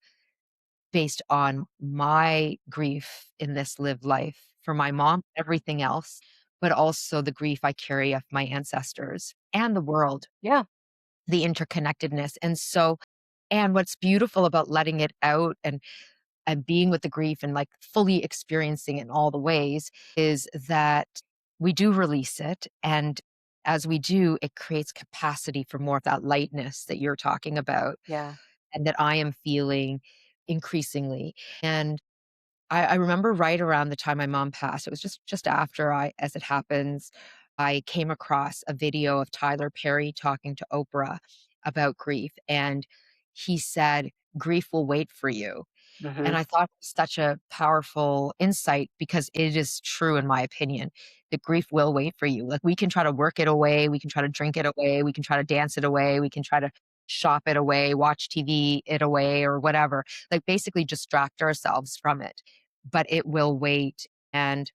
based on my grief in this lived life for my mom, everything else, but also the grief I carry of my ancestors and the world, Yeah. the interconnectedness. And what's beautiful about letting it out and being with the grief and, like, fully experiencing it in all the ways is that we do release it, and as we do, it creates capacity for more of that lightness that you're talking about Yeah. and that I am feeling increasingly. And I remember right around the time my mom passed, it was just after, as it happens, I came across a video of Tyler Perry talking to Oprah about grief, and he said, "Grief will wait for you." And Hmm. I thought it was such a powerful insight because it is true in my opinion, that grief will wait for you. Like, we can try to work it away, we can try to drink it away, we can try to dance it away, we can try to shop it away, watch TV it away or whatever. Like, basically distract ourselves from it, but it will wait. And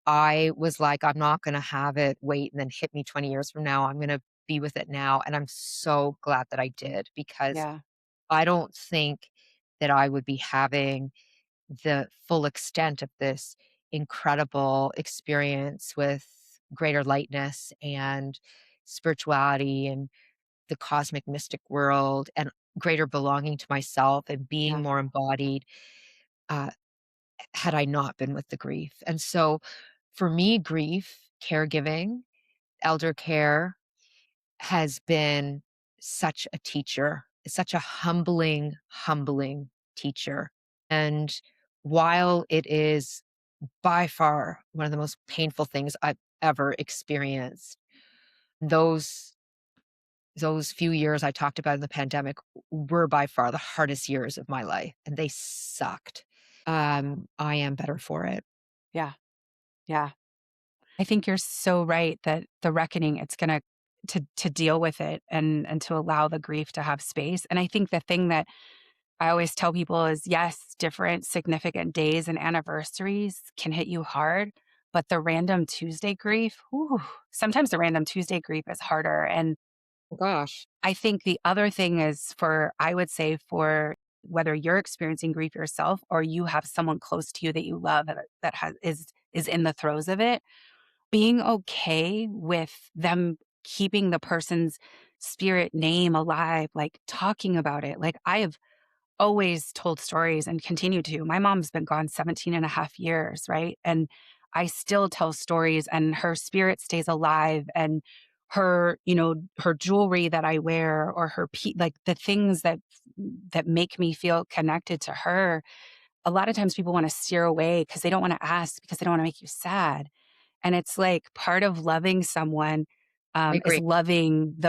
I was like, I'm not gonna have it wait and then hit me 20 years from now. I'm gonna be with it now, and I'm so glad that I did because Yeah. I don't think that I would be having the full extent of this incredible experience with greater lightness and spirituality and the cosmic mystic world and greater belonging to myself and being Yeah. more embodied, uh, had I not been with the grief. And so for me, grief, caregiving, elder care has been such a teacher, such a humbling teacher. And while it is by far one of the most painful things I've ever experienced, those those few years I talked about in the pandemic were by far the hardest years of my life, and they sucked. I am better for it. Yeah. Yeah. I think you're so right that the reckoning, it's gonna to deal with it and to allow the grief to have space. And I think the thing that I always tell people is yes, different significant days and anniversaries can hit you hard, but the random Tuesday grief, whew, sometimes the random Tuesday grief is harder. And Gosh. I think the other thing is for, I would say, for whether you're experiencing grief yourself or you have someone close to you that you love that has is in the throes of it, being okay with them keeping the person's spirit name alive, like talking about it. Like I have always told stories and continue to. My mom's been gone 17 and a half years, right? And I still tell stories and her spirit stays alive and her, her jewelry that I wear or like the things that make me feel connected to her. A lot of times people want to steer away because they don't want to ask because they don't want to make you sad. And it's like part of loving someone, I is agree. loving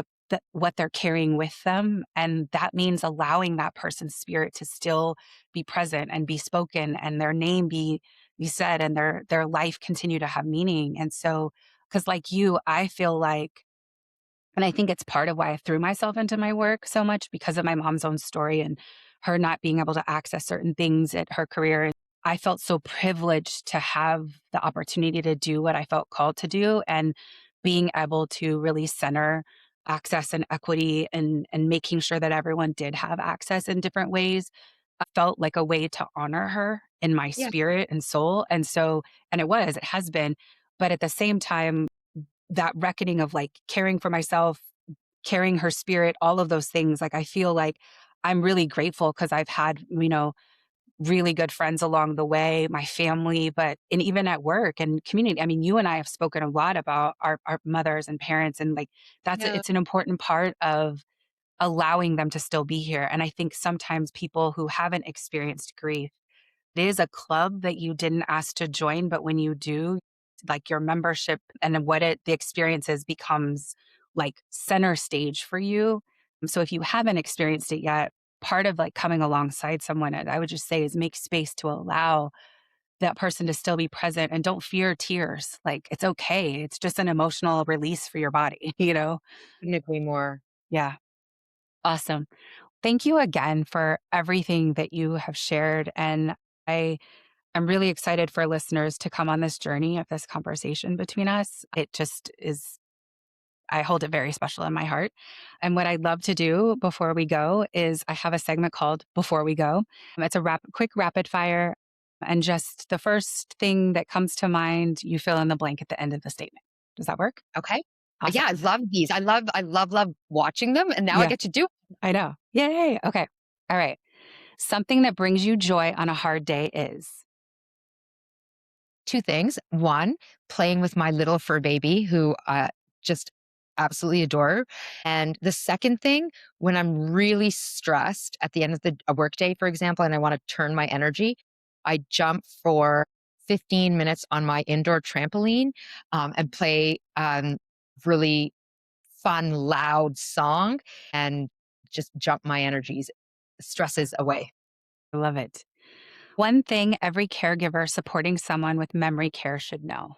what they're carrying with them, and that means allowing that person's spirit to still be present and be spoken, and their name be said, and their life continue to have meaning. And so, because like you, I feel like, and I think it's part of why I threw myself into my work so much because of my mom's own story and her not being able to access certain things at her career. I felt so privileged to have the opportunity to do what I felt called to do and being able to really center access and equity and making sure that everyone did have access in different ways. I felt like a way to honor her in my Yeah. spirit and soul. And so, and it has been, but at the same time, that reckoning of like caring for myself, carrying her spirit, all of those things, like I feel like I'm really grateful because I've had, really good friends along the way, my family, but and even at work and community. I mean, you and I have spoken a lot about our mothers and parents, and like Yeah. it's an important part of allowing them to still be here. And I think sometimes people who haven't experienced grief, it is a club that you didn't ask to join, but when you do, like your membership and the experience is becomes like center stage for you. So if you haven't experienced it yet, part of like coming alongside someone, I would just say is make space to allow that person to still be present and don't fear tears. Like it's okay. It's just an emotional release for your body, you know? Couldn't agree more. Yeah. Awesome. Thank you again for everything that you have shared. And I I'm really excited for listeners to come on this journey of this conversation between us. It just is, I hold it very special in my heart. And what I'd love to do before we go is I have a segment called Before We Go. It's a quick rapid fire. And just the first thing that comes to mind, you fill in the blank at the end of the statement. Does that work? Okay. Awesome. Yeah, I love these. I love watching them, and now I Yeah, get to do I know. Yay. Okay. All right. Something that brings you joy on a hard day is. 2 things. 1, playing with my little fur baby who just absolutely adore. And the second thing, when I'm really stressed at the end of the a workday, for example, and I want to turn my energy, I jump for 15 minutes on my indoor trampoline, and play, really fun, loud song and just jump my energies, stresses away. I love it. One thing every caregiver supporting someone with memory care should know.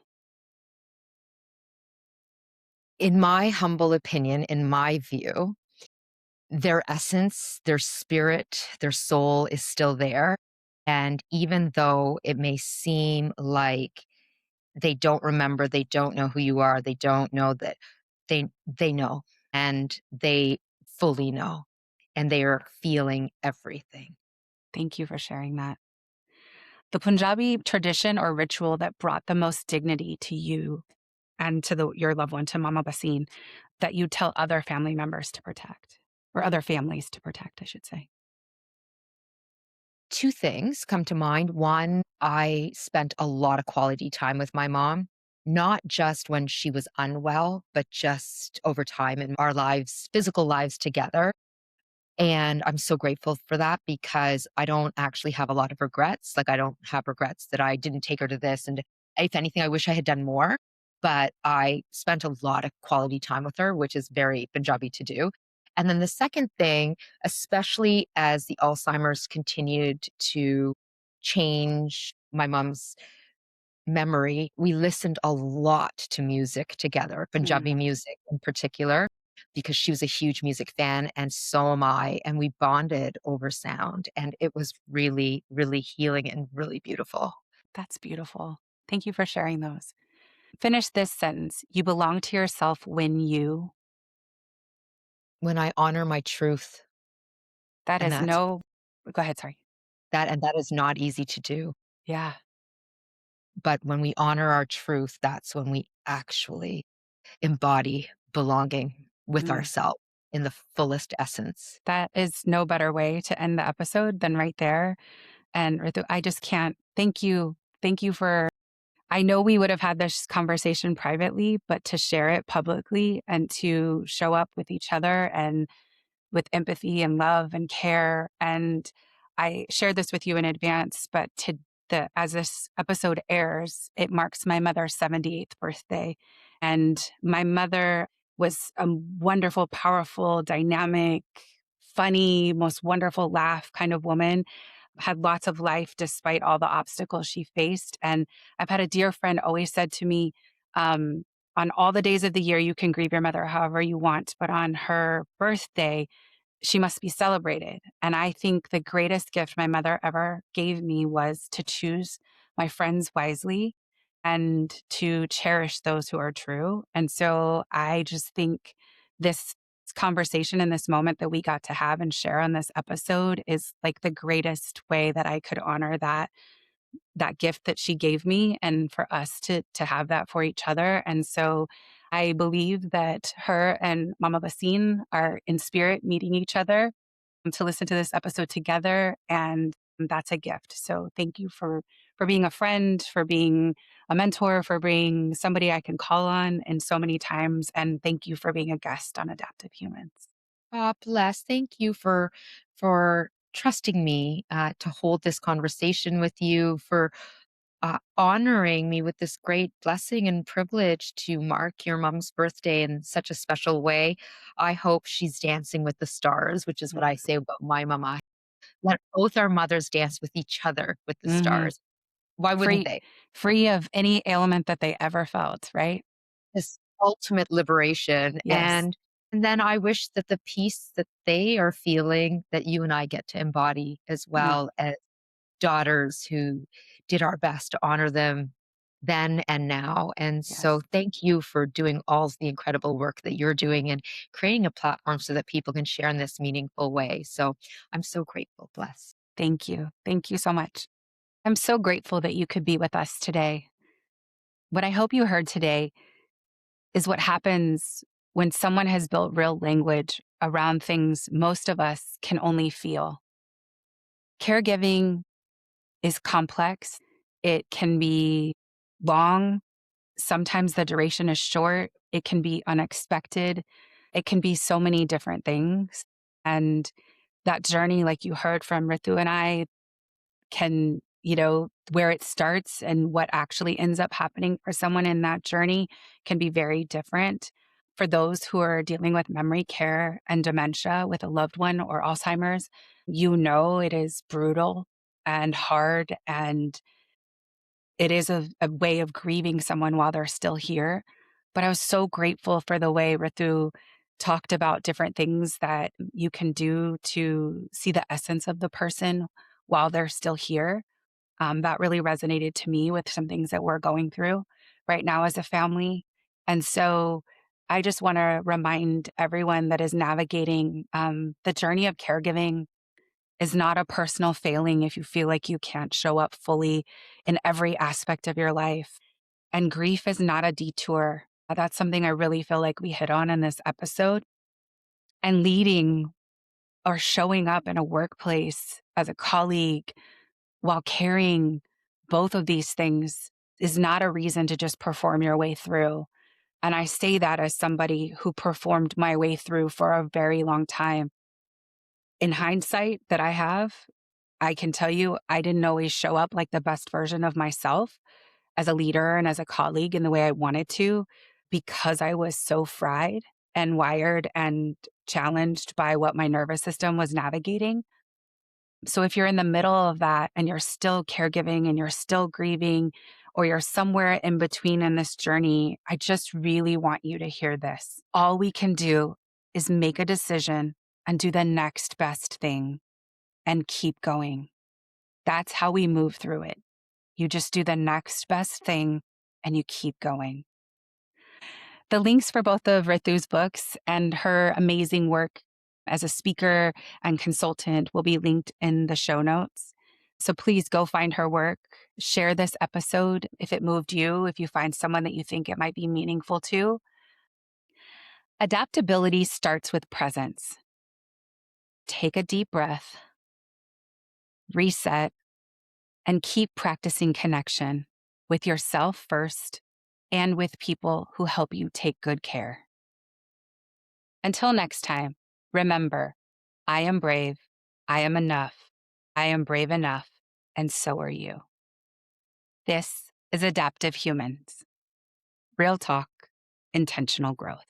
In my humble opinion, in my view, their essence, their spirit, their soul is still there. And even though it may seem like they don't remember, they don't know who you are, they don't know that they know. and they fully know, and they are feeling everything. Thank you for sharing that. The Punjabi tradition or ritual that brought the most dignity to you and to your loved one, to Mama Basin, that you tell other family members to protect, or other families to protect, I should say. 2 things come to mind. One, I spent a lot of quality time with my mom, not just when she was unwell, but just over time in our lives, physical lives together. And I'm so grateful for that because I don't actually have a lot of regrets. Like, I don't have regrets that I didn't take her to this. And if anything, I wish I had done more. But I spent a lot of quality time with her, which is very Punjabi to do. And then the second thing, especially as the Alzheimer's continued to change my mom's memory, we listened a lot to music together, Punjabi Mm, music in particular, because she was a huge music fan and so am I. And we bonded over sound. And it was really, really healing and really beautiful. that's beautiful. Thank you for sharing those. Finish this sentence. You belong to yourself when you. When I honor my truth, That and is that's no. Go ahead. Sorry. that is not easy to do. Yeah. But when we honor our truth, that's when we actually embody belonging with Mm. ourselves in the fullest essence. That is no better way to end the episode than right there. And Ritu, I just can't. Thank you. Thank you for. I know we would have had this conversation privately, but to share it publicly and to show up with each other and with empathy and love and care. And I shared this with you in advance, but as this episode airs, it marks my mother's 78th birthday. And my mother was a wonderful, powerful, dynamic, funny, most wonderful laugh kind of woman, had lots of life despite all the obstacles she faced. And I've had a dear friend always said to me, um, on all the days of the year, you can grieve your mother however you want, but on her birthday, she must be celebrated. And I think the greatest gift my mother ever gave me was to choose my friends wisely and to cherish those who are true. And so I just think this conversation in this moment that we got to have and share on this episode is like the greatest way that I could honor that gift that she gave me and for us to have that for each other. And so I believe that her and Mama Basin are in spirit meeting each other to listen to this episode together, and that's a gift. So thank you for being a friend, for being a mentor, for being somebody I can call on in so many times, and thank you for being a guest on Adaptive Humans. God bless. Thank you for trusting me to hold this conversation with you, for honoring me with this great blessing and privilege to mark your mom's birthday in such a special way. I hope she's dancing with the stars, which is what I say about my mama. Let both our mothers dance with each other with the Mm-hmm. stars. Why wouldn't Free, they? free of any ailment that they ever felt, right? This ultimate liberation. Yes. And then I wish that the peace that they are feeling that you and I get to embody as Mm, well as daughters who did our best to honor them then and now. And so yes. thank you for doing all of the incredible work that you're doing and creating a platform so that people can share in this meaningful way. So I'm so grateful, blessed. Thank you. Thank you so much. I'm so grateful that you could be with us today. What I hope you heard today is what happens when someone has built real language around things most of us can only feel. Caregiving is complex. It can be long. Sometimes the duration is short. It can be unexpected. It can be so many different things. And that journey, like you heard from Ritu and I, can, where it starts and what actually ends up happening for someone in that journey can be very different. For those who are dealing with memory care and dementia with a loved one or Alzheimer's, it is brutal and hard, and it is a way of grieving someone while they're still here. But I was so grateful for the way Ritu talked about different things that you can do to see the essence of the person while they're still here. That really resonated to me with some things that we're going through right now as a family. And so I just want to remind everyone that is navigating the journey of caregiving is not a personal failing if you feel like you can't show up fully in every aspect of your life. And grief is not a detour. That's something I really feel like we hit on in this episode. And leading or showing up in a workplace as a colleague while carrying both of these things is not a reason to just perform your way through. And I say that as somebody who performed my way through for a very long time. In hindsight, that I have, I can tell you I didn't always show up like the best version of myself as a leader and as a colleague in the way I wanted to because I was so fried and wired and challenged by what my nervous system was navigating. So if you're in the middle of that and you're still caregiving and you're still grieving or you're somewhere in between in this journey, I just really want you to hear this. All we can do is make a decision and do the next best thing and keep going. That's how we move through it. You just do the next best thing and you keep going. The links for both of Ritu's books and her amazing work as a speaker and consultant will be linked in the show notes. So please go find her work, share this episode if it moved you, if you find someone that you think it might be meaningful to. Adaptability starts with presence. Take a deep breath, reset, and keep practicing connection with yourself first and with people who help you take good care. Until next time, remember, I am brave, I am enough, I am brave enough, and so are you. This is Adaptive Humans. Real talk, intentional growth.